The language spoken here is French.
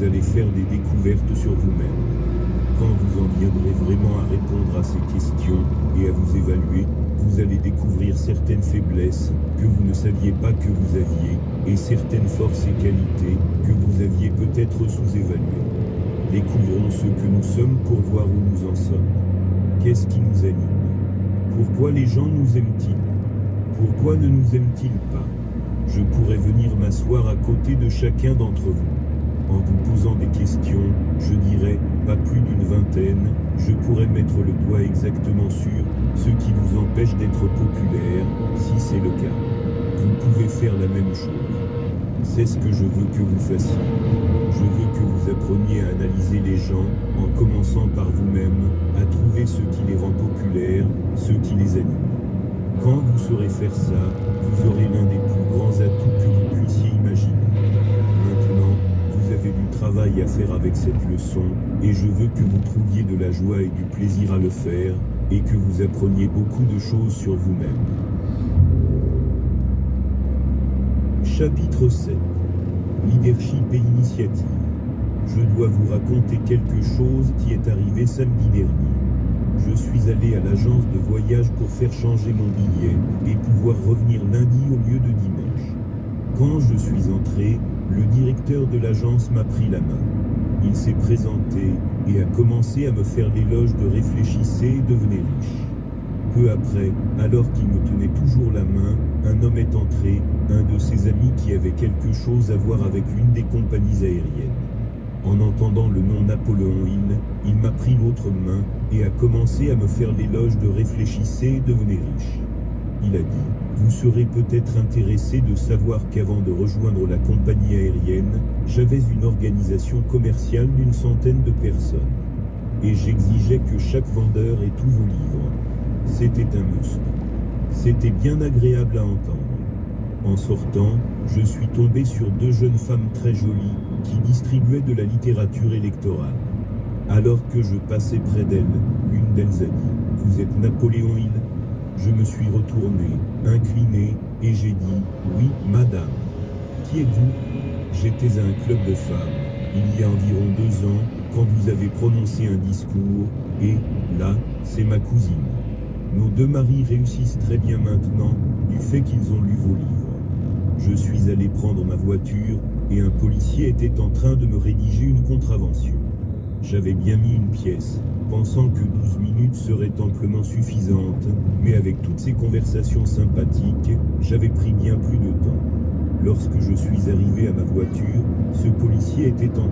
vous allez faire des découvertes sur vous-même. Quand vous en viendrez vraiment à répondre à ces questions et à vous évaluer, vous allez découvrir certaines faiblesses que vous ne saviez pas que vous aviez, et certaines forces et qualités que vous aviez peut-être sous-évaluées. Découvrons ce que nous sommes pour voir où nous en sommes. Qu'est-ce qui nous anime? Pourquoi les gens nous aiment-ils? Pourquoi ne nous aiment-ils pas? Je pourrais venir m'asseoir à côté de chacun d'entre vous. En vous posant des questions, je dirais, pas plus d'une vingtaine, je pourrais mettre le doigt exactement sur ce qui vous empêche d'être populaire, si c'est le cas. Vous pouvez faire la même chose. C'est ce que je veux que vous fassiez. Je veux que vous appreniez à analyser les gens, en commençant par vous-même, à trouver ce qui les rend populaires, ce qui les anime. Quand vous saurez faire ça, vous aurez l'un des plus grands atouts que vous puissiez imaginer. Maintenant, vous avez du travail à faire avec cette leçon, et je veux que vous trouviez de la joie et du plaisir à le faire, et que vous appreniez beaucoup de choses sur vous-même. Chapitre 7. Leadership et initiative. Je dois vous raconter quelque chose qui est arrivé samedi dernier. Je suis allé à l'agence de voyage pour faire changer mon billet et pouvoir revenir lundi au lieu de dimanche. Quand je suis entré, le directeur de l'agence m'a pris la main. Il s'est présenté et a commencé à me faire l'éloge de réfléchissez et devenez riche. Peu après, alors qu'il me tenait toujours la main, un homme est entré, un de ses amis qui avait quelque chose à voir avec une des compagnies aériennes. En entendant le nom Napoléon Hill, il m'a pris l'autre main et a commencé à me faire l'éloge de réfléchissez et devenez riche. Il a dit, vous serez peut-être intéressé de savoir qu'avant de rejoindre la compagnie aérienne, j'avais une organisation commerciale d'une centaine de personnes. Et j'exigeais que chaque vendeur ait tous vos livres. C'était un must. C'était bien agréable à entendre. En sortant, je suis tombé sur deux jeunes femmes très jolies qui distribuaient de la littérature électorale. Alors que je passais près d'elles, l'une d'elles a dit « Vous êtes Napoléon Hill ?» Je me suis retourné, incliné, et j'ai dit « Oui, madame. » « Qui êtes-vous » ? J'étais à un club de femmes, il y a environ 2 ans, quand vous avez prononcé un discours, et, là, c'est ma cousine. Nos deux maris réussissent très bien maintenant, du fait qu'ils ont lu vos livres. Je suis allé prendre ma voiture, et un policier était en train de me rédiger une contravention. J'avais bien mis une pièce, pensant que 12 minutes seraient amplement suffisantes, mais avec toutes ces conversations sympathiques, j'avais pris bien plus de temps. Lorsque je suis arrivé à ma voiture, ce policier était en train